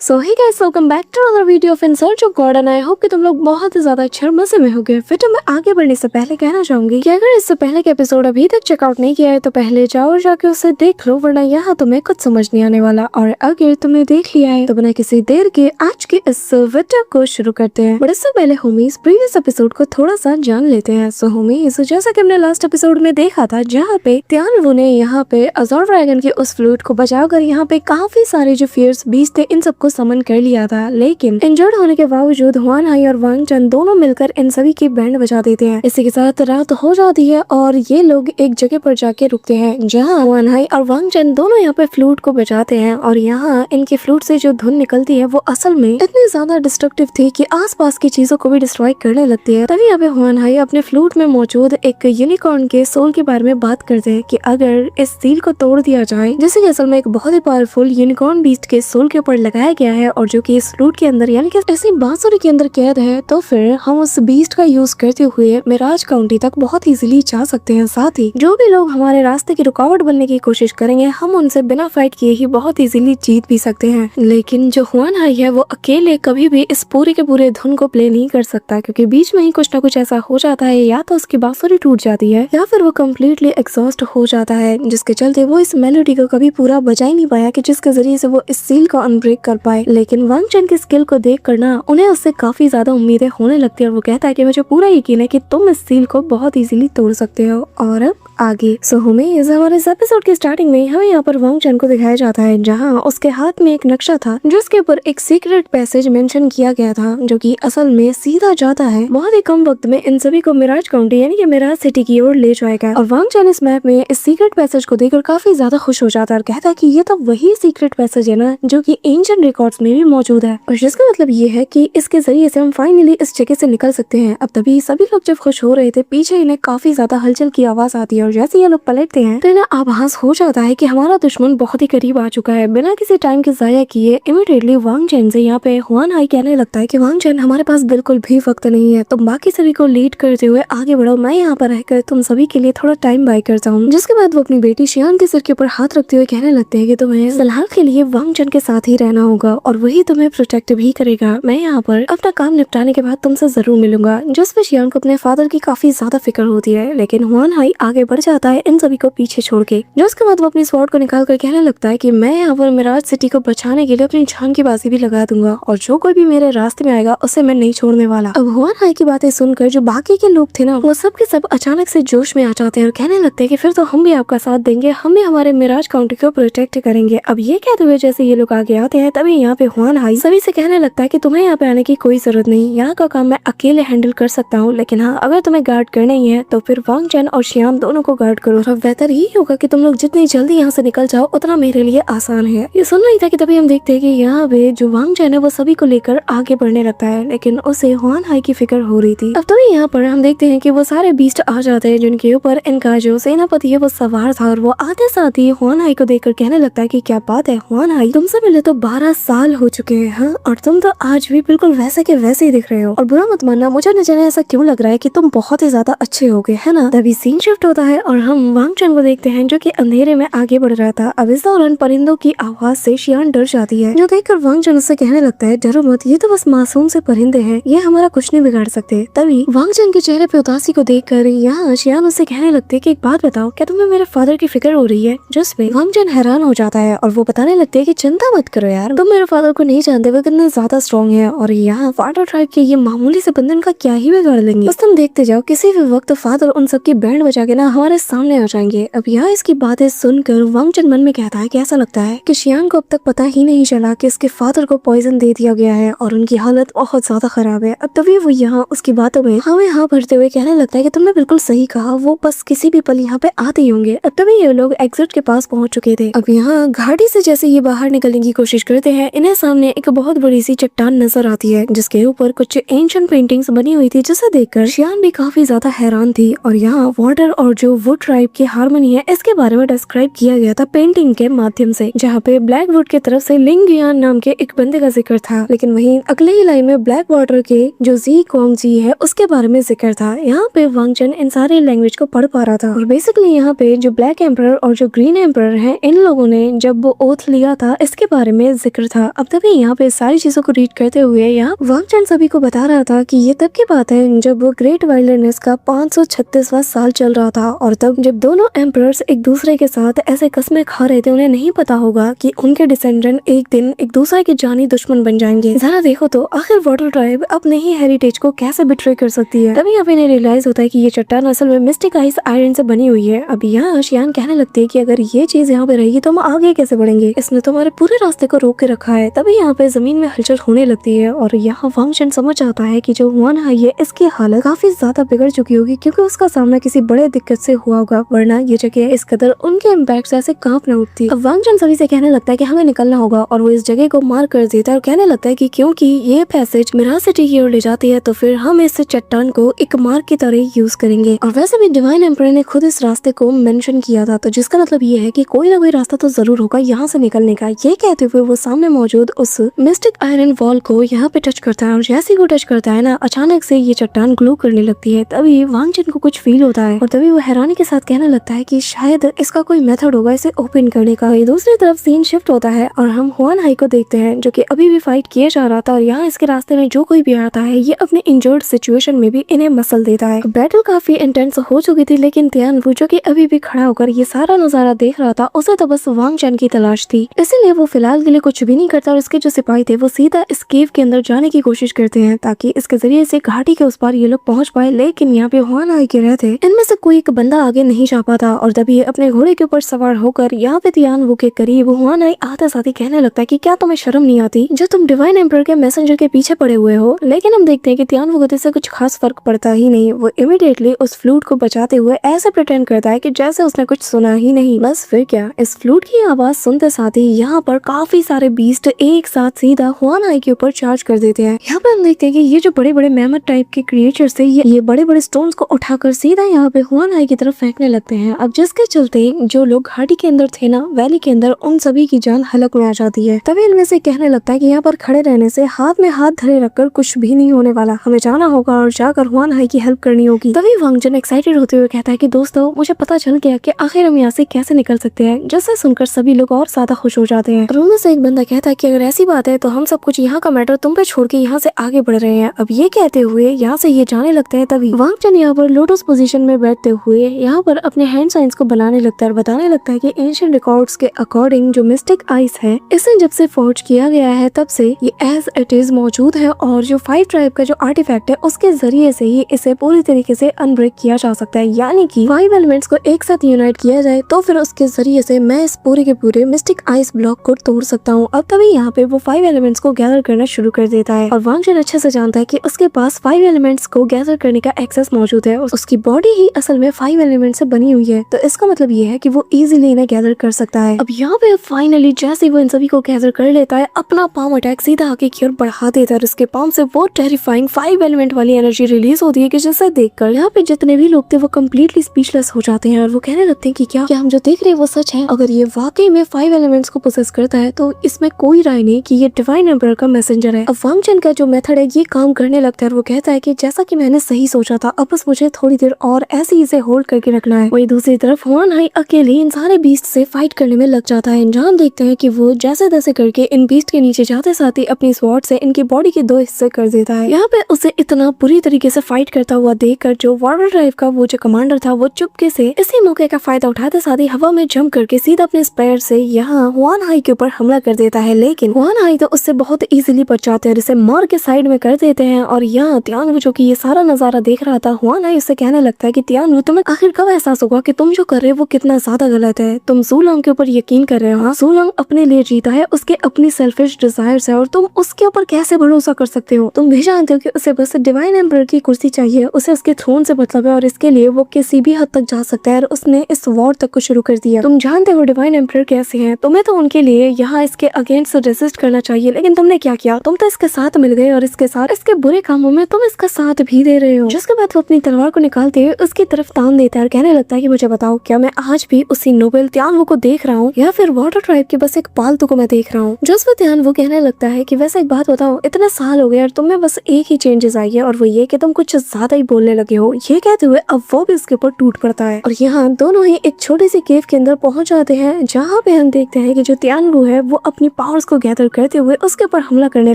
So hey guys, welcome back to another video of in search of god and I hope कि तुम लोग बहुत ही ज्यादा अच्छे और मजे में होगे। फिर तो मैं आगे बढ़ने से पहले कहना चाहूंगी कि अगर इससे पहले के एपिसोड अभी तक चेकआउट नहीं किया है तो पहले जाओ और जाके उसे देख लो, वरना यहाँ तुम्हें कुछ समझ नहीं आने वाला। और अगर तुमने देख लिया है तो बिना किसी देर के आज के इस वीडियो को शुरू करते हैं। बट इससे पहले होमीज प्रीवियस एपिसोड को थोड़ा सा जान लेते हैं। सो होमीज, जैसा कि हमने लास्ट एपिसोड में देखा था जहाँ पे त्यानवू ने यहाँ पे अज़ोर ड्रैगन की उस फ्लूट को बचाकर यहाँ पे काफी सारे जो फियर्स बीस्ट थे इन सबको समन कर लिया था, लेकिन इंजर्ड होने के बावजूद हुआन हाई और वांग चन दोनों मिलकर इन सभी की बैंड बजा देते हैं। इसी के साथ रात हो जाती है और ये लोग एक जगह पर जाके रुकते हैं जहाँ हुआन हाई और वांग चन दोनों यहाँ पे फ्लूट को बजाते हैं। और यहाँ इनकी फ्लूट से जो धुन निकलती है वो असल में इतनी ज्यादा डिस्ट्रक्टिव थी कि आसपास की चीजों को भी डिस्ट्रॉय करने लगती है। तभी यहाँ पे हुआन हाई अपने फ्लूट में मौजूद एक यूनिकॉर्न के सोल के बारे में बात करते हैं कि अगर इस सील को तोड़ दिया जाए, जिसे कि असल में एक बहुत ही पावरफुल यूनिकॉर्न बीस्ट के सोल के ऊपर लगाया गया है और जो कि इस फ्लूट के अंदर यानी कि ऐसी बांसुरी के अंदर कैद है, तो फिर हम उस बीस्ट का यूज करते हुए मिराज काउंटी तक बहुत इजीली जा सकते हैं। साथ ही जो भी लोग हमारे रास्ते की रुकावट बनने की कोशिश करेंगे हम उनसे बिना फाइट किए ही बहुत इजीली जीत भी सकते हैं। लेकिन जो हुआन हाई है वो अकेले कभी भी इस पूरे के पूरे धुन को प्ले नहीं कर सकता, क्योंकि बीच में ही कुछ ना कुछ ऐसा हो जाता है, या तो उसकी बांसुरी टूट जाती है या फिर वो कम्प्लीटली एग्जॉस्ट हो जाता है, जिसके चलते वो इस मेलोडी को कभी पूरा बजा ही नहीं पाया कि जिसके जरिए से वो इस सील को अनब्रेक कर पाए। लेकिन वांग चन की स्किल को देख कर ना उन्हें उससे काफी ज्यादा उम्मीदें होने लगती है और वो कहता है कि मुझे पूरा यकीन है कि तुम इस सील को बहुत इजीली तोड़ सकते हो। और अब आगे हमारे इस एपिसोड की स्टार्टिंग में हमें यहाँ पर वांग चन को दिखाया जाता है जहाँ उसके हाथ में एक नक्शा था जिसके ऊपर एक सीक्रेट पैसेज मेंशन किया गया था, जो कि असल में सीधा जाता है बहुत ही कम वक्त में इन सभी को मिराज काउंटी यानी कि मिराज सिटी की ओर ले जाएगा। और वांग चन इस मैप में इस सीक्रेट पैसेज को देखकर काफी ज्यादा खुश हो जाता है और कहता है कि ये तो वही सीक्रेट पैसेज है ना जो कि एंशिएंट रिकॉर्ड्स में भी मौजूद है, और जिसका मतलब ये है कि इसके जरिए से हम फाइनली इस जगह से निकल सकते हैं। अब तभी सभी लोग जब खुश हो रहे थे पीछे इन्हें काफी ज्यादा हलचल की आवाज आती है और जैसे ये लोग पलटते हैं तो इन्हें आभास हो जाता है कि हमारा दुश्मन बहुत ही करीब आ चुका है। बिना किसी टाइम के जाया किए इमीडिएटली वांग चन से यहाँ पे हुआन हाई कहने लगता है कि वांग चन, हमारे पास बिल्कुल भी वक्त नहीं है, तुम बाकी सभी को लीड करते हुए आगे बढ़ो, मैं यहाँ पर रहकर तुम सभी के लिए थोड़ा टाइम बाय करता हूँ। जिसके बाद वो अपनी बेटी शियान के सिर के ऊपर हाथ रखते हुए कहने लगते हैं कि तुम्हें फिलहाल के लिए वांग चन के साथ ही रहना होगा और वही तुम्हें प्रोटेक्ट भी करेगा। मैं यहाँ पर अपना काम निपटाने के बाद तुमसे जरूर मिलूंगा। जिस पे शियान को अपने फादर की काफी ज्यादा फिक्र होती है, लेकिन हुआन हाई आगे बढ़ जाता है इन सभी को पीछे छोड़ के। जिसके बाद वो अपनी स्वॉर्ड को निकाल कर कहने लगता है कि मैं यहाँ पर मिराज सिटी को बचाने के लिए अपनी जान की बाजी भी लगा दूंगा और जो कोई भी मेरे रास्ते में आएगा उसे मैं नहीं छोड़ने वाला। अब हुआन हाई की बातें सुनकर जो बाकी के लोग थे ना वो सब के सब अचानक से जोश में आ जाते हैं और कहने लगते हैं कि फिर तो हम भी आपका साथ देंगे, हम भी हमारे मिराज काउंटी को प्रोटेक्ट करेंगे। अब ये कहते हुए जैसे ये लोग आगे आते हैं तभी यहाँ पे हुआन हाई सभी से कहने लगता है कि तुम्हें यहाँ पे आने की कोई जरूरत नहीं, यहाँ का काम मैं अकेले हैंडल कर सकता हूँ, लेकिन हाँ अगर तुम्हें गार्ड करना ही है तो फिर वांग चन और शियान दोनों को गार्ड करो। और बेहतर यही होगा कि तुम लोग जितनी जल्दी यहाँ से निकल जाओ उतना मेरे लिए आसान है। ये सुन रही था कि तभी हम देखते हैं कि यहाँ पे जो वांग चन है वो सभी को लेकर आगे बढ़ने लगता है, लेकिन उसे हुआन हाई की फिक्र हो रही थी। अब तभी यहाँ पर हम देखते हैं कि वो सारे बीस्ट आ जाते हैं जिनके ऊपर इनका जो सेनापति है वो सवार था और वो आते साथ ही हुआन हाई को देखकर कहने लगता है कि क्या बात है हुआन हाई, तुमसे मिले तो 12 साल हो चुके हैं हाँ, और तुम तो आज भी बिल्कुल वैसे के वैसे ही दिख रहे हो, और बुरा मत मानना मुझे न जाने ऐसा क्यों लग रहा है कि तुम बहुत ही ज्यादा अच्छे हो गए है ना। तभी सीन शिफ्ट होता है और हम वांग चन को देखते हैं जो कि अंधेरे में आगे बढ़ रहा था। अब इस दौरान परिंदों की आवाज से शियान डर जाती है, जो देखकर वांग चन उससे कहने लगता है डरो मत, ये तो बस मासूम से परिंदे हैं, ये हमारा कुछ नहीं बिगाड़ सकते। तभी वांग चन के चेहरे पे उदासी को देखकर यहाँ शियान उससे कहने लगते कि एक बात बताओ, क्या तुम्हें मेरे फादर की फिक्र हो रही है। जिसपे वांग चन हैरान हो जाता है और वो बताने लगते हैं कि चिंता मत करो यार, तुम मेरे फादर को नहीं जानते, वो कितने ज्यादा स्ट्रॉन्ग है और यहाँ वाटर ट्राइब के ये मामूली से बंधन का क्या ही बिगाड़ लेंगे, बस तुम देखते जाओ, किसी भी वक्त फादर उन सबकी बैंड बजा के ना हमारे सामने आ जाएंगे। अब यहाँ इसकी बातें सुनकर वांग चन मन में कहता है कि ऐसा लगता है कि शियान को अब तक पता ही नहीं चला कि इसके फादर को पॉइजन दे दिया गया है और उनकी हालत बहुत ज्यादा खराब है। अब तभी वो यहाँ उसकी बातों में हमें हाँ भरते हुए कहने लगता है कि तुमने बिल्कुल सही कहा, वो बस किसी भी पल यहाँ पे आते ही होंगे। अब तभी ये लोग एग्जिट के पास पहुंच चुके थे। अब यहाँ घाटी से जैसे ये बाहर निकलने की कोशिश करते हैं इन्हें सामने एक बहुत बड़ी सी चट्टान नजर आती है जिसके ऊपर कुछ एंशिएंट पेंटिंग्स बनी हुई थी, जिसे देखकर शियान भी काफी ज्यादा हैरान थी। और यहाँ वाटर और जो वुड ट्राइब की हार्मनी है इसके बारे में डिस्क्राइब किया गया था पेंटिंग के माध्यम से, जहाँ पे ब्लैक वुड की तरफ से लिंग यान नाम के एक बंदे का जिक्र था, लेकिन वहीं अगले ही लाइन में ब्लैक वाटर के जो जी कोंग जी है उसके बारे में जिक्र था। यहाँ पे वांग चन इन सारे लैंग्वेज को पढ़ पा रहा था और बेसिकली यहाँ पे जो ब्लैक एम्परर और जो ग्रीन एम्परर है इन लोगों ने जब वो ओथ लिया था इसके बारे में जिक्र अंदर था। अब तभी यहाँ पे सारी चीजों को रीड करते हुए यहाँ वांग चन सभी को बता रहा था कि ये तब की बात है जब वो ग्रेट वाइल्डरनेस का 536वां साल चल रहा था, और तब जब दोनों एम्परर्स एक दूसरे के साथ ऐसे कस्में खा रहे थे, उन्हें नहीं पता होगा कि उनके डिसेंडेंट एक दिन एक दूसरे के जानी दुश्मन बन जाएंगे। जरा देखो तो आखिर वाटर ट्राइब अपने ही हेरिटेज को कैसे बिट्रे कर सकती है। तभी यहाँ पे इन्हें रियलाइज होता है कि ये चट्टान असल में मिस्टिक आइस आयरन से बनी हुई है। अब यहाँ शियान कहने लगती है कि अगर ये चीज यहाँ पे रहेगी तो हम आगे कैसे बढ़ेंगे, इसने तो हमारे पूरे रास्ते को रोक के रखा है। तभी यहाँ पे जमीन में हलचल होने लगती है और यहाँ वांग चन समझ आता है कि जो हुआन हाई है इसकी हालत काफी ज्यादा बिगड़ चुकी होगी, क्योंकि उसका सामना किसी बड़े दिक्कत से हुआ होगा, वरना ये जगह इस कदर उनके इम्पैक्ट से ऐसे कांप न उठती। अब वांग चन सभी से कहने लगता है कि हमें निकलना होगा, और वो इस जगह को मार कर देता है और कहने लगता है कि क्योंकि ये पैसेज मिराज सिटी की ओर ले जाती है तो फिर हम इस चट्टान को एक मार्ग की तरह यूज करेंगे। और वैसे भी डिवाइन एम्परर ने खुद इस रास्ते को मेंशन किया था, तो जिसका मतलब ये है कि कोई ना कोई रास्ता तो जरूर होगा यहाँ से निकलने का। ये कहते हुए वो सामने मौजूद उस मिस्टिक आयरन वॉल को यहाँ पे टच करता है, और जैसे ही वो टच करता है ना, अचानक से ये चट्टान ग्लो करने लगती है। तभी वांग चन को कुछ फील होता है और तभी वो हैरानी के साथ कहने लगता है कि शायद इसका कोई मेथड होगा इसे ओपन करने का। दूसरी तरफ सीन शिफ्ट होता है और हम हुआन हाई को देखते हैं जो कि अभी भी फाइट किया जा रहा था, और यहाँ इसके रास्ते में जो कोई भी आता है ये अपने इंजर्ड सिचुएशन में भी इन्हें मसल देता है। बैटल काफी इंटेंस हो चुकी थी, लेकिन तियान वू जो कि अभी भी खड़ा होकर ये सारा नजारा देख रहा था, उसे तो बस वांग चन की तलाश थी, इसीलिए वो फिलहाल के लिए कुछ भी नहीं करता। और इसके जो सिपाही थे वो सीधा इस केव के अंदर जाने की कोशिश करते हैं ताकि इसके जरिए से घाटी के उस पार ये लोग पहुंच पाए। लेकिन यहाँ पे हुआन हाई के रहते इनमें से कोई एक बंदा आगे नहीं जा पाता, और तभी अपने घोड़े के ऊपर सवार होकर यहाँ पे तियान वू के करीब हुआन हाई आते साथ ही कहने लगता है कि क्या तुम्हें शर्म नहीं आती जो तुम डिवाइन एम्परर के मैसेंजर के पीछे पड़े हुए हो। लेकिन हम देखते हैं कि तियान वू को से कुछ खास फर्क पड़ता ही नहीं। वो इमीडिएटली उस फ्लूट को बचाते हुए ऐसे प्रिटेंड करता है कि जैसे उसने कुछ सुना ही नहीं। बस फिर क्या, इस फ्लूट की आवाज सुनते साथ ही यहाँ पर काफी सारे बीस्ट एक साथ सीधा हुआन हाई के ऊपर चार्ज कर देते हैं। यहाँ पे हम देखते हैं कि ये जो बड़े बड़े मैमथ टाइप के क्रिएचर्स थे ये बड़े बड़े स्टोन्स को उठाकर सीधा यहाँ पे हुआन हाई की तरफ फेंकने लगते हैं। अब जिसके चलते जो लोग घाटी के अंदर थे ना, वैली के अंदर, उन सभी की जान हलक में आ जाती है। तभी इनमें से कहने लगता है कि यहाँ पर खड़े रहने से, हाथ में हाथ धरे रखकर कुछ भी नहीं होने वाला, हमें जाना होगा और जाकर हुआन हाई की हेल्प करनी होगी। तभी वांग चन एक्साइटेड होते हुए कहता है कि दोस्तों मुझे पता चल गया कि आखिर हम यहाँ से कैसे निकल सकते हैं। जिसे सुनकर सभी लोग और ज्यादा खुश हो जाते हैं। और उनमें से एक बंदा कहता है कि अगर ऐसी बात है तो हम सब कुछ यहाँ का मैटर तुम पे छोड़ के यहाँ से आगे बढ़ रहे हैं। अब ये कहते हुए यहाँ से ये जाने लगते हैं। तभी वांग चन यहाँ पर लोटस पोजीशन में बैठते हुए यहाँ पर अपने हैंड साइंस को बनाने लगता है और बताने लगता है कि एंशिएंट रिकॉर्ड्स के अकॉर्डिंग जो मिस्टिक आइस है इसे जब से फोर्ज किया गया है तब से ये एज इट इज मौजूद है, और जो 5 ट्राइब का जो आर्टिफैक्ट है उसके जरिए से ही इसे पूरी तरीके से अनब्रेक किया जा सकता है। यानी कि 5 एलिमेंट्स को एक साथ यूनाइट किया जाए तो फिर उसके जरिए से मैं इस पूरे के पूरे मिस्टिक आइस ब्लॉक को तोड़ सकता हूँ। अब तभी यहाँ पे वो 5 एलिमेंट्स को गैदर करना शुरू कर देता है, और वांग चन अच्छे से जानता है कि उसके पास 5 एलिमेंट्स को गैदर करने का एक्सेस मौजूद है। उसकी बॉडी ही असल में 5 एलिमेंट से बनी हुई है, तो इसका मतलब ये है कि वो इजीली इन्हें गैदर कर सकता है। अब यहाँ पे फाइनली जैसे वो इन सभी को गैदर कर लेता है, अपना पाम अटैक सीधा आगे की ओर बढ़ा देता है, और उसके पाम से वो टेरिफाइंग 5 एलिमेंट वाली एनर्जी रिलीज होती है कि जिसे देखकर यहाँ पे जितने भी लोग थे वो कम्प्लीटली स्पीचलेस हो जाते हैं, और वो कहने लगते हैं कि क्या हम जो देख रहे हैं वो सच है। अगर ये वाकई में 5 एलिमेंट्स को पोसेस करता है तो इसमें कोई राय नहीं कि ये डिवाइन एम्परर का मैसेंजर है। अब वांग चन का जो मेथड है ये काम करने लगता है, और वो कहता है कि जैसा कि मैंने सही सोचा था, अब बस मुझे थोड़ी देर और ऐसे इसे होल्ड करके रखना है। वही दूसरी तरफ हुआन हाई अकेले इन सारे बीस्ट से फाइट करने में लग जाता है। जहाँ देखते हैं कि वो जैसे तैसे करके इन बीस्ट के नीचे जाते साथ ही अपनी स्वॉर्ड से इनकी बॉडी के 2 हिस्से कर देता है। यहाँ पे उसे इतना बुरी तरीके से फाइट करता हुआ देखकर जो वाटर ड्राइव का वो जो कमांडर था वो चुपके से इसी मौके का फायदा उठाते साथ ही हवा में जंप करके सीधा अपने स्पेयर से यहाँ हुआन हाई के ऊपर हमला कर देता है। लेकिन हुआन हाई तो उससे बहुत इजीली बच जाते हैं, इसे मार के साइड में कर देते हैं। और यहाँ तियान वू जो कि ये सारा नजारा देख रहा था, हुआन हाई उससे कहने लगता है कि तियान वू तुम्हें आखिर कब एहसास होगा कि तुम जो कर रहे हो वो कितना ज्यादा गलत है। तुम जू लॉन्ग के ऊपर यकीन कर रहे हो। हाँ, जू लॉन्ग अपने लिए जीता है, उसके अपनी सेल्फिश डिजायर्स है, और तुम उसके ऊपर कैसे भरोसा कर सकते हो। तुम भी जानते हो कि उसे बस डिवाइन एम्परर की कुर्सी चाहिए, उसे उसके थ्रोन से मतलब है, और इसके लिए वो किसी भी हद तक जा सकता है, और उसने इस वॉर तक को शुरू कर दिया। तुम जानते हो डिवाइन एम्परर कैसे हैं, तुम्हें तो उनके लिए यहाँ इसके अगेंस्ट रेजिस्ट करना चाहिए, लेकिन तुमने क्या किया, तुम तो इसके साथ मिल गए और इसके साथ इसके बुरे कामों में तुम इसका साथ भी दे रहे हो। जिसके बाद वो अपनी तलवार को निकालते हुए उसकी तरफ तान देता है और कहने लगता है कि मुझे बताओ, क्या मैं आज भी उसी नोबेल तियान वू को देख रहा हूँ या फिर वाटर ट्राइब के बस एक पालतू को मैं देख रहा हूँ। जिस पर तियान वू कहने लगता है कि वैसे एक बात बताओ, इतने साल हो गए और तुम्हें बस एक ही चेंजेस आई है, और वो ये कि तुम कुछ ज्यादा ही बोलने लगे हो। ये कहते हुए अब वो भी इसके ऊपर टूट पड़ता है, और यहाँ दोनों ही एक छोटी सी केव के अंदर पहुंच जाते हैं, जहाँ पे हम देखते हैं कि जो तियान वू है वो अपनी पावर्स को गैदर करते हुए उसके ऊपर हमला करने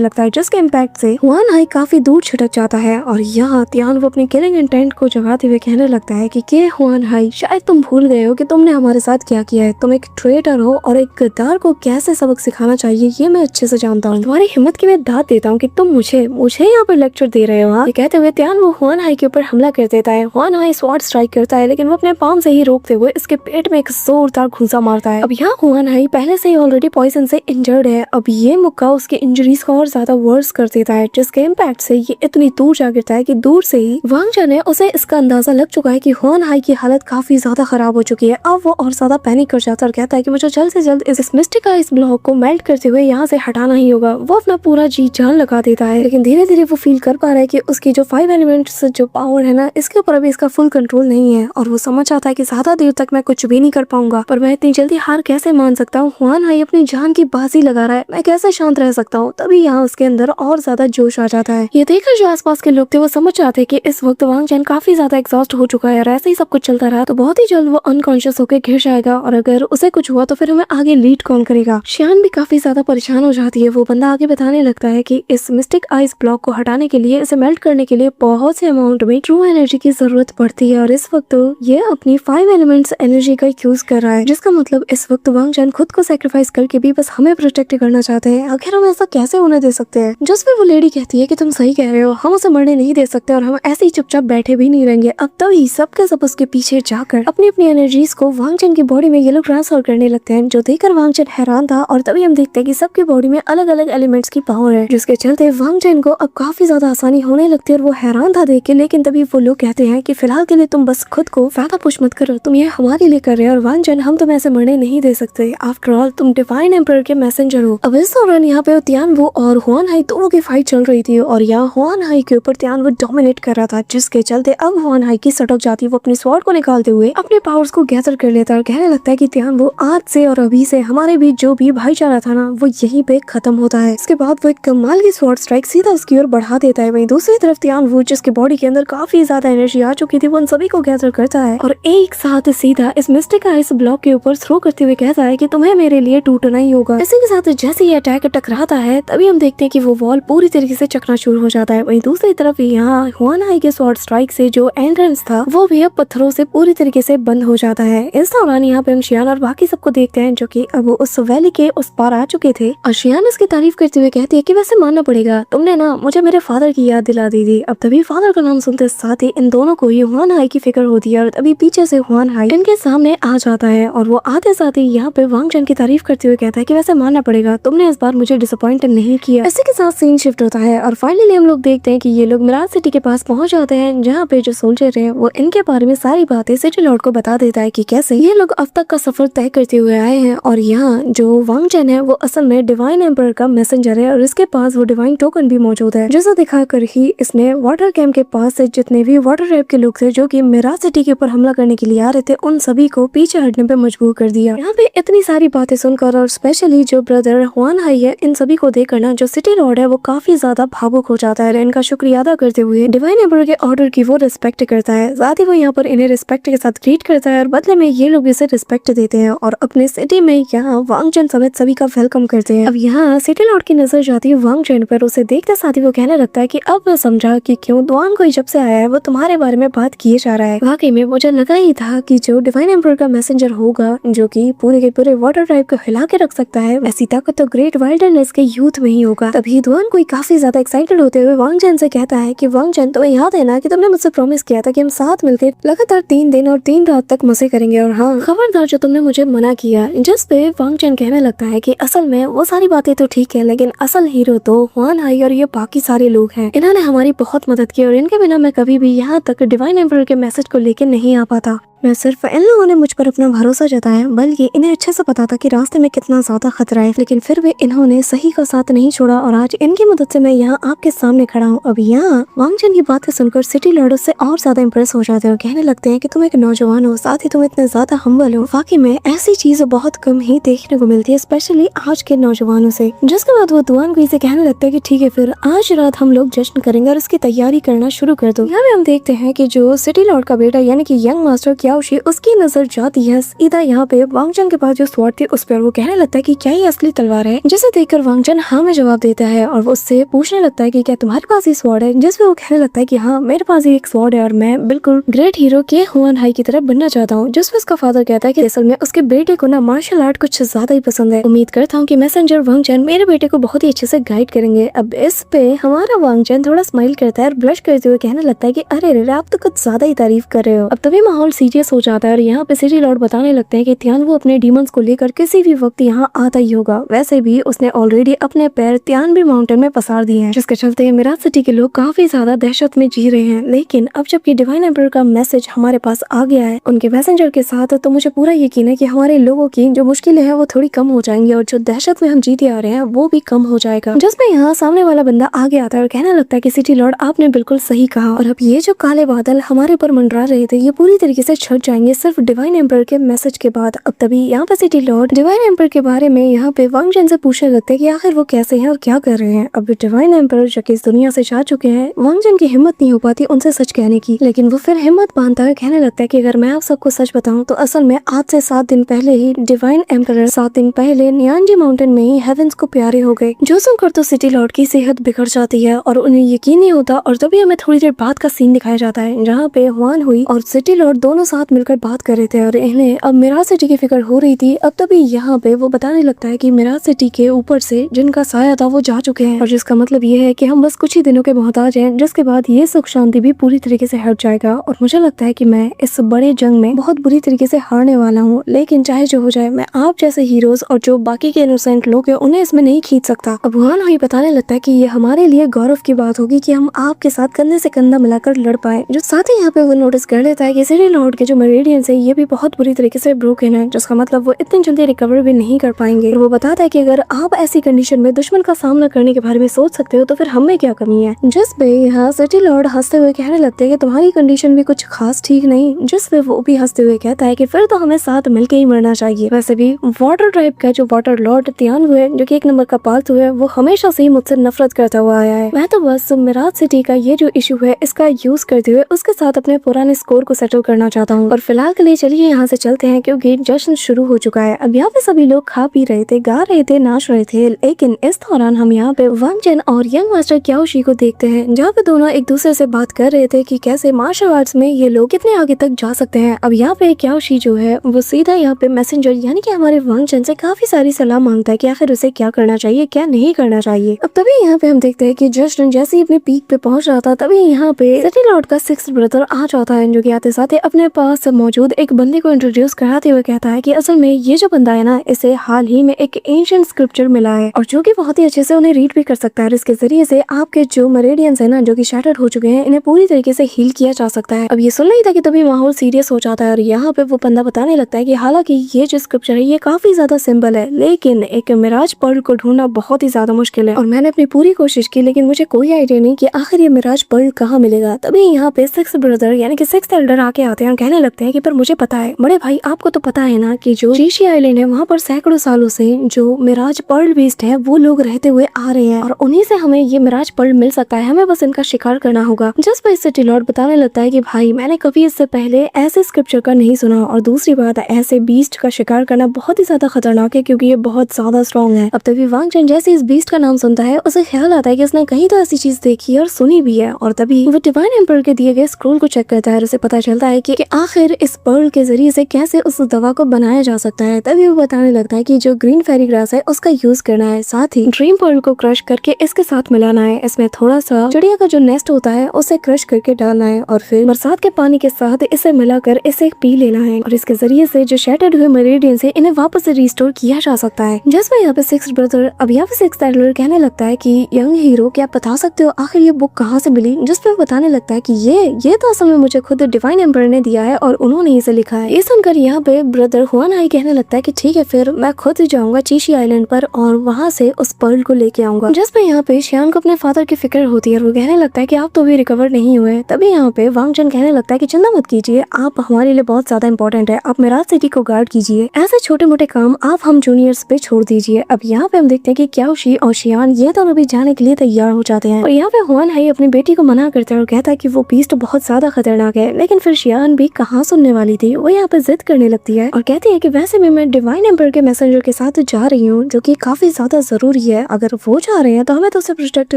लगता है, जिसके इम्पैक्ट से हुआन हाई काफी दूर छिटक जाता है। और यहाँ तियान वो अपनी किलिंग इंटेंट को जगाते हुए कहने लगता है कि के हुआन हाई, शायद तुम भूल गए हो कि तुमने हमारे साथ क्या किया है। तुम एक ट्रेटर हो और एक गद्दार को कैसे सबक सिखाना चाहिए ये मैं अच्छे से जानता हूँ। तुम्हारी हिम्मत की मैं दाद देता हूँ कि तुम मुझे यहाँ पर लेक्चर दे रहे हो। ये कहते हुए तियान वो हुआन हाई के ऊपर हमला कर देता है। हुआन हाई स्वॉर्ड स्ट्राइक करता है, लेकिन वो अपने पाम से ही रोकते हुए इसके पेट में एक जोरदार घूंसा मारता है। अब यहाँ हुआन हाई पहले से ही ऑलरेडी पॉइजन से इंजर्ड है। अब ये मुक्का उसकी इंजरीज को और ज्यादा वर्स कर देता है, जिसके इम्पैक्ट से ये इतनी दूर जा गिरता है कि दूर से ही वांग जन है उसे इसका अंदाजा लग चुका है कि हुआन हाई की हालत काफी ज्यादा खराब हो चुकी है। अब वो और ज्यादा पैनिक कर जाता है और कहता है कि मुझे जल्द से जल्द इस मिस्टिक आइस ब्लॉक को मेल्ट करते हुए यहाँ से हटाना ही होगा। वो अपना पूरा जी जान लगा देता है, लेकिन धीरे धीरे वो फील कर पा रहा है कि उसकी जो 5 एलिमेंट्स जो पावर है ना, इसके ऊपर अभी इसका फुल कंट्रोल नहीं है। और वो समझ आता है कि ज्यादा देर तक मैं कुछ भी नहीं कर पाऊंगा, पर मैं इतनी जल्दी हार कैसे मान सकता हूँ। हुआन हाई अपनी जान की बाजी लगा रहा है, मैं कैसे शांत रह सकता हूँ। तभी यहाँ उसके अंदर और ज्यादा जोश आ जाता है। ये देखकर जो आसपास के लोग थे वो समझ जाते हैं कि इस वक्त वांग जन काफी ज्यादा एग्जॉस्ट हो चुका है और ऐसे ही सब कुछ चलता रहा तो बहुत ही जल्द वो अनकॉन्शियस होकर गिर जाएगा, और अगर उसे कुछ हुआ तो फिर हमें आगे लीड कौन करेगा। शियान भी काफी ज्यादा परेशान हो जाती है। वो बंदा आगे बताने लगता है कि इस मिस्टिक आइस ब्लॉक को हटाने के लिए, इसे मेल्ट करने के लिए बहुत से अमाउंट में ट्रू एनर्जी की जरूरत पड़ती है, और इस वक्त ये अपनी 5 एलिमेंट्स एनर्जी का यूज कर रहा है, जिसका मतलब इस वक्त वांग जन खुद को सेक्रीफाइस करके भी बस हमें प्रोटेक्ट करना चाहते हैं। आखिर हम ऐसा कैसे होने दे सकते हैं। जिसमें वो लेडी कहती है कि तुम सही कह रहे हो, हम उसे मरने नहीं दे सकते और हम ऐसे ही चुपचाप बैठे भी नहीं रहेंगे। अब तभी सबके सब उसके पीछे जाकर अपनी अपनी एनर्जीज को वांग जन की बॉडी में ये लोग ट्रांसफर करने लगते हैं, जो देखकर वांग जन हैरान था। और तभी हम देखते हैं कि सबकी बॉडी में अलग अलग एलिमेंट्स की पावर है, जिसके चलते वांग जन को अब काफी ज्यादा आसानी होने लगती है और वो हैरान था देख के। लेकिन तभी वो लोग कहते हैं कि फिलहाल के लिए तुम बस खुद को ज्यादा पुश मत करो, तुम ये हमारे लिए कर रहे हो और वांग जन हम तुम्हें ऐसे मरने नहीं दे सकते। आफ्टर ऑल तुम डिवाइन एम्परर के मैसेंजर हो। अब इस दौरान यहाँ पे तियान वो और हुआन हाई दोनों की फाइट चल रही थी और यहाँ हुआन हाई के ऊपर तियान वो डोमिनेट कर रहा था, जिसके चलते अब हुआन हाई की सटक जाती है। वो अपनी स्वॉर्ड को निकालते हुए अपने पावर्स को गैदर कर लेता है और कहने लगता है कि तियान वो आज से और अभी से हमारे बीच जो भी भाईचारा था ना, वो यहीं पे खत्म होता है। इसके बाद वो एक कमाल की स्वॉर्ड स्ट्राइक सीधा उसकी ओर बढ़ा देता है। वहीं दूसरी तरफ तियान वो जिसके बॉडी के अंदर काफी ज्यादा एनर्जी आ चुकी थी, वो उन सभी को गैदर करता है और एक साथ सीधा इस मिस्टिक आइस ब्लॉक के ऊपर थ्रो करते हुए कहता है कि तुम्हें मेरे लिए टूटना ही होगा। इसी के साथ जैसे ये अटैक टकराता है, तभी हम देखते हैं कि वो वॉल पूरी तरीके से चकनाचूर हो जाता है। वहीं दूसरी तरफ यहाँ हुआन हाई के स्वॉर्ड स्ट्राइक से जो एंट्रेंस था वो भी अब पत्थरों से पूरी तरीके से बंद हो जाता है। इस दौरान यहाँ पे हम शियान और बाकी सबको देखते हैं जो कि अब उस वैली के उस पार आ चुके थे। और शियान इसकी तारीफ करते हुए कहती है कि वैसे मानना पड़ेगा, तुमने ना मुझे मेरे फादर की याद दिला दी थी। अब तभी फादर का नाम सुनते साथ ही इन दोनों को ही हुआन हाई की फिक्र होती है और तभी पीछे से हुआन हाई इनके सामने आ जाता है और वो आते साथ ही यहाँ पे वांग जन की तारीफ करते हुए कहता है कि वैसे मानना पड़ेगा, तुमने इस बार मुझे डिसअपॉइंट नहीं किया। इसी के साथ सीन शिफ्ट होता है और फाइनली हम लोग देखते हैं कि ये लोग मिराज सिटी के पास पहुंच जाते हैं, जहाँ पे जो सोल्जर है वो इनके बारे में सारी बातें सिटी लॉर्ड को बता देता है कि कैसे ये लोग अब तक का सफर तय करते हुए आए हैं। और यहाँ जो वांग जन है वो असल में डिवाइन एम्परर का मैसेंजर है और इसके पास वो डिवाइन टोकन भी मौजूद है, जिसे दिखाकर ही इसने वाटर कैंप के पास से जितने भी वाटर रैप के लोग थे जो कि मिराज सिटी के ऊपर हमला करने के लिए आ रहे थे, उन सभी को पीछे हटने पे मजबूर कर दिया। यहाँ पे इतनी सारी बातें सुनकर और स्पेशली जो ब्रदर हुआन हाई है, इन सभी को देखकर ना जो सिटी लॉर्ड है वो काफी ज्यादा भावुक हो जाता है। इनका शुक्रिया अदा करते हुए डिवाइन एम्परर के ऑर्डर की वो रिस्पेक्ट करता है, साथ ही वो यहाँ पर इन्हें रिस्पेक्ट के साथ ग्रीट करता है और बदले में ये लोग इसे रिस्पेक्ट देते हैं और अपने सिटी में यहाँ वांग जन समेत सभी का वेलकम करते हैं। अब यहाँ सिटी लॉर्ड की नजर जाती है वांग जन पर, उसे देखते साथ ही वो कहने लगता है कि अब मैं समझा कि क्यों दुआन कोई जब से आया है वो तुम्हारे बारे में बात किए जा रहा है। वाकई में मुझे लगा ही था कि जो डिवाइन एम्परर का मैसेंजर होगा जो कि पूरे के पूरे वाटर ट्राइब को हिला के रख सकता है, वैसी ताकत तो ग्रेट वाइल्डरनेस के यूथ में ही होगा। तभी दुआन कोई काफी ज्यादा एक्साइटेड होते हुए वांग जन से कहता है कि वांग जन, तुम्हें याद है ना कि तुमने मुझसे प्रॉमिस किया था कि हम साथ मिलकर लगातार 3 दिन और 3 रात तक मजे करेंगे, और हाँ खबरदार जो तुमने मुझे मना किया। जिस पे वांग जन कहने लगता है कि असल में वो सारी बातें तो ठीक है, लेकिन असल हीरो तो हुआन हाई और ये बाकी सारे लोग हैं। इन्होंने हमारी बहुत मदद की और इनके बिना मैं कभी भी यहाँ तक डिवाइन एम्परर के मैसेज को लेकर नहीं आ पाता। मैं सिर्फ इन लोगों ने मुझ पर अपना भरोसा जताया, बल्कि इन्हें अच्छे से पता था कि रास्ते में कितना ज्यादा खतरा है, लेकिन फिर भी इन्होंने सही का साथ नहीं छोड़ा और आज इनकी मदद से मैं यहाँ आपके सामने खड़ा हूँ। अब यहाँ वांग जन की बातें सुनकर सिटी लॉर्ड से और ज्यादा इम्प्रेस हो जाते हैं और कहने लगते हैं कि तुम एक नौजवान हो, साथ ही तुम इतने ज्यादा हम्बल हो। वाकई में ऐसी चीज बहुत कम ही देखने को मिलती है, स्पेशली आज के नौजवानों से। जिसके बाद वो दुआन को इसे कहने लगता है कि ठीक है, फिर आज रात हम लोग जश्न करेंगे और इसकी तैयारी करना शुरू कर दो। यहाँ हम देखते हैं कि जो सिटी लॉर्ड का बेटा यानी कि यंग मास्टर क्या क्याओशी उसकी नजर जाती है सीधा यहाँ पे वांगचन के पास जो स्वॉर्ड थी उस पर। वो कहने लगता है कि क्या ये असली तलवार है, जिसे देखकर वांगचन हाँ में जवाब देता है और वो उससे पूछने लगता है कि क्या तुम्हारे पास ही स्वॉर्ड है, जिसपे वो कहने लगता है कि हाँ मेरे पास ही एक स्वॉर्ड है और मैं बिल्कुल ग्रेट हीरो के हुआन हाई की तरह बनना चाहता हूँ। जिसपे उसका फादर कहता है कि असल में उसके बेटे को ना मार्शल आर्ट कुछ ज्यादा ही पसंद है। उम्मीद करता हूँ कि मैसेंजर वांगचन मेरे बेटे को बहुत ही अच्छे से गाइड करेंगे। अब इस पे हमारा वांगचन थोड़ा स्माइल करता है और ब्लश करते हुए कहने लगता है कि अरे रे आप तो कुछ ज्यादा ही तारीफ कर रहे हो। अब तभी माहौल सीरियस हो जाता है और यहाँ पे सिटी लॉर्ड बताने लगते हैं कि त्यान वो अपने डीमंस को लेकर किसी भी वक्त यहाँ आता ही होगा। वैसे भी उसने ऑलरेडी अपने पैर त्यानबी माउंटेन में पसार दिए हैं, जिसके चलते मिराज सिटी के लोग काफी ज्यादा दहशत में जी रहे हैं। लेकिन अब जबकि डिवाइन एम्पर का मैसेज हमारे पास आ गया है उनके मैसेंजर के साथ, तो मुझे पूरा यकीन है कि हमारे लोगों की जो मुश्किलें हैं वो थोड़ी कम हो जाएंगी और जो दहशत में हम जीते आ रहे हैं वो भी कम हो जाएगा। जिसमें यहाँ सामने वाला बंदा आगे आता है और कहने लगता है कि सिटी लॉर्ड आपने बिल्कुल सही कहा और अब ये जो काले बादल हमारे ऊपर मंडरा रहे थे ये पूरी तरीके से छट जाएंगे सिर्फ डिवाइन एम्पर के मैसेज के बाद। अब तभी यहाँ पे सिटी लॉर्ड डिवाइन एम्पर के बारे में यहाँ पे वांगचन से पूछने लगते हैं कि आखिर वो कैसे हैं और क्या कर रहे हैं। अब डिवाइन एम्पर जो कि इस दुनिया से जा चुके हैं, वांगचन की हिम्मत नहीं हो पाती उनसे सच कहने की, लेकिन वो फिर हिम्मत बांधता है कहने लगता है कि अगर मैं आप सबको सच बताऊं तो असल में आज से 7 दिन पहले ही डिवाइन एम्पर 7 दिन पहले नियांजी माउंटेन में ही हेवेंस को प्यारे हो गए। जो सुनकर तो सिटी लॉर्ड की सेहत बिगड़ जाती है और उन्हें यकीन नहीं होता और तभी हमें थोड़ी देर बाद का सीन दिखाया जाता है जहाँ पे हुआन हुई और सिटी लॉर्ड दोनों साथ मिलकर बात कर रहे थे और इन्हें अब मिराज सिटी की फिक्र हो रही थी। अब तभी यहाँ पे वो बताने लगता है कि मिराज सिटी के ऊपर से जिनका साया था वो जा चुके हैं और जिसका मतलब ये है कि हम बस कुछ ही दिनों के मोहताज हैं, जिसके बाद ये सुख शांति भी पूरी तरीके से हट जाएगा। और मुझे लगता है कि मैं इस बड़े जंग में बहुत बुरी तरीके से हारने वाला हूँ, लेकिन चाहे जो हो जाए मैं आप जैसे हीरोज और जो बाकी के इनोसेंट लोग हैं उन्हें इसमें नहीं खींच सकता। अब हुआन हुई बताने लगता है कि ये हमारे लिए गौरव की बात होगी कि हम आपके साथ कंधे से कंधा मिलाकर लड़ पाए। जो साथ ही यहाँ पे वो नोटिस कर लेता है कि सिटी लॉर्ड के जो मेरिडियंस है ये भी बहुत बुरी तरीके से ब्रोकन है, जिसका मतलब वो इतनी जल्दी रिकवर भी नहीं कर पाएंगे। और वो बताता है कि अगर आप ऐसी कंडीशन में दुश्मन का सामना करने के बारे में सोच सकते हो तो फिर हमें क्या कमी है। जिस पे यहाँ सिटी लॉर्ड हंसते हुए कहने लगते हैं कि तुम्हारी कंडीशन भी कुछ खास ठीक नहीं, जिस पे वो भी हंसते हुए कहता है कि फिर तो हमें साथ मिलकर ही मरना चाहिए। वैसे भी वाटर ट्राइब का जो वाटर लॉर्ड त्यान हुए जो कि 1 नंबर का पालतू है वो हमेशा से ही मुझसे नफरत करता हुआ आया है। मैं तो बस मिराज सिटी का ये जो इशू है इसका यूज करते हुए उसके साथ अपने पुराने स्कोर को सेटल करना चाहता हूँ। और फिलहाल के लिए चलिए यहाँ से चलते हैं क्योंकि जश्न शुरू हो चुका है। अब यहाँ पे सभी लोग खा पी रहे थे, गा रहे थे, नाच रहे थे, लेकिन इस दौरान हम यहाँ पे वांगचन और यंग मास्टर क्याओशी को देखते हैं जहाँ पे दोनों एक दूसरे से बात कर रहे थे कि कैसे मार्शल आर्ट्स में ये लोग कितने आगे तक जा सकते हैं। अब यहाँ पे क्याओशी जो है वो सीधा यहाँ पे मैसेंजर यानी कि हमारे वांगचन से काफी सारी सलाह मांगता है कि आखिर उसे क्या करना चाहिए क्या नहीं करना चाहिए। अब तभी यहाँ पे हम देखते हैं कि जश्न जैसे ही अपने पीक पे पहुंच रहा था तभी यहाँ पे सिटी लॉर्ड का 6th ब्रदर आ जाता है जो कि आते साथ अपने पास मौजूद एक बंदे को इंट्रोड्यूस कराते हुए कहता है कि असल में ये जो बंदा है ना इसे हाल ही में एक एंशिएंट स्क्रिप्चर मिला है और जो कि बहुत ही अच्छे से उन्हें रीड भी कर सकता है। इसके जरिए से आपके जो मेरिडियंस है ना जो कि शैटर्ड हो चुके हैं इन्हें पूरी तरीके से हील किया जा सकता है। अब ये सुन नहीं था कि तभी माहौल सीरियस हो जाता है और यहाँ पे वो बंदा बताने लगता है कि हालांकि ये जो स्क्रिप्चर है ये काफी ज्यादा सिंपल है लेकिन एक मिराज पर्ल को ढूंढना बहुत ही ज्यादा मुश्किल है और मैंने अपनी पूरी कोशिश की लेकिन मुझे कोई आइडिया नहीं कि आखिर ये मिराज पर्ल कहाँ मिलेगा। तभी यहाँ पे 6th ब्रदर यानी कि 6th एल्डर आके आते हैं और कहने लगते हैं कि पर मुझे पता है बड़े भाई, आपको तो पता है ना कि जो शीशी आइलैंड है वहाँ पर सैकड़ों सालों से जो मिराज पर्ल बीस्ट है वो लोग रहते हुए आ रहे हैं और उन्हीं से हमें ये मिराज पर्ल मिल सकता है, हमें बस इनका शिकार करना होगा। जिस पर सिटी लॉर्ड बताने लगता है कि भाई मैंने कभी इससे पहले ऐसे स्क्रिप्चर का नहीं सुना और दूसरी बात ऐसे बीस्ट का शिकार करना बहुत ही ज्यादा खतरनाक है क्योंकि ये बहुत ज्यादा स्ट्रॉन्ग है। अब तभी वांगचन जैसे इस बीस्ट का नाम सुनता है उसे ख्याल आता है कि उसने कहीं तो ऐसी चीज देखी और सुनी भी है और तभी वो डिवाइन एम्पर के दिए गए स्क्रोल को चेक करता है और उसे पता चलता है कि आखिर इस पर्ल के जरिए से कैसे उस दवा को बनाया जा सकता है। तभी वो बताने लगता है कि जो ग्रीन फेरी ग्रास है उसका यूज करना है, साथ ही ड्रीम पर्ल को क्रश करके इसके साथ मिलाना है, इसमें थोड़ा सा चिड़िया का जो नेस्ट होता है उसे क्रश करके डालना है और फिर बरसात के पानी के साथ इसे मिलाकर इसे पी लेना है और इसके जरिए से जो शैटर्ड हुए मेरिडियंस है इन्हें वापस से रिस्टोर किया जा सकता है। जिसमें यहाँ पे 6th ब्रदर अब यहाँ पे 6th एल्डर कहने लगता है कि यंग हीरो क्या आप बता सकते हो आखिर ये बुक कहाँ से मिली। जिसपे वो बताने लगता है कि ये तो असल में मुझे खुद डिवाइन एम्पर ने दिया है और उन्होंने इसे लिखा है। ये सुनकर यहाँ पे ब्रदर हुआन हाई कहने लगता है कि ठीक है फिर मैं खुद जाऊंगा चीशी आइलैंड पर और वहाँ से उस पर्ल को लेके आऊंगा। जिसपे यहाँ पे शियान को अपने फादर की फिक्र होती है और वो कहने लगता है कि आप तो भी रिकवर नहीं हुए। तभी यहाँ पे वांगचन कहने लगता है कि चिंता मत कीजिए, आप हमारे लिए बहुत ज्यादा इंपॉर्टेंट है, आप मिराज सिटी को गार्ड कीजिए, ऐसे छोटे मोटे काम आप हम जूनियर्स पे छोड़ दीजिए। अब यहाँ पे हम देखते हैं कि क्याओशी और शियान ये दोनों भी जाने के लिए तैयार हो जाते हैं और यहाँ पे हुआन हाई अपनी बेटी को मना करता है और कहता है कि वो बीस्ट बहुत ज्यादा खतरनाक है, लेकिन फिर शियान भी कहाँ सुनने वाली थी, वो यहाँ पे जिद करने लगती है और कहती है कि वैसे भी मैं डिवाइन एम्पर के मैसेंजर के साथ जा रही हूँ, जो कि काफी ज्यादा जरूरी है। अगर वो जा रहे हैं तो हमें तो उसे प्रोटेक्ट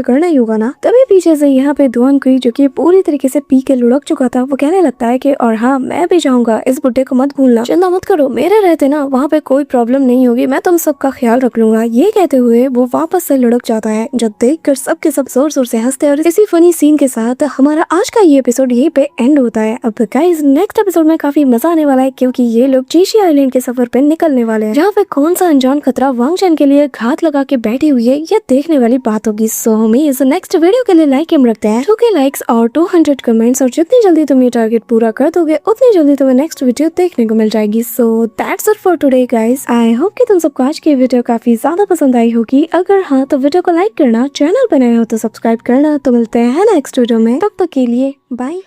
करना ही होगा ना। तभी पीछे से यहाँ पे दुआन कुई, जो कि पूरी तरीके से पी के लुढ़क चुका था, वो कहने लगता है कि और हाँ, मैं भी जाऊंगा, इस बुड्ढे को मत भूलना, चिंता मत करो, मेरे रहते ना वहाँ पे कोई प्रॉब्लम नहीं होगी, मैं तुम सबका ख्याल रख लूंगा। ये कहते हुए वो वापस से लुढ़क जाता है, जो देखकर सबके सब जोर जोर से हंसते हैं। और इसी फनी सीन के साथ हमारा आज का ये एपिसोड यहीं पे एंड होता है। अब गाइस नेक्स्ट एपिसोड में काफी मजा आने वाला है, क्योंकि ये लोग चीशी आइलैंड के सफर पे निकलने वाले हैं, जहाँ पे कौन सा अनजान खतरा वांग चैन के लिए घात लगा के बैठी हुई है, ये देखने वाली बात होगी। सो होमीज नेक्स्ट वीडियो के लिए लाइक एम रखते हैं 2K लाइक्स और 200 कमेंट्स, और जितनी जल्दी तुम ये टारगेट पूरा कर दोगे उतनी जल्दी तुम्हें नेक्स्ट वीडियो देखने को मिल जाएगी। So that's it for today guys. I hope कि तुम सबको आज की वीडियो काफी ज्यादा पसंद आई होगी। अगर हाँ तो वीडियो को लाइक करना, चैनल पर नए हो तो सब्सक्राइब करना। तो मिलते हैं नेक्स्ट वीडियो में, तब तक के लिए बाय।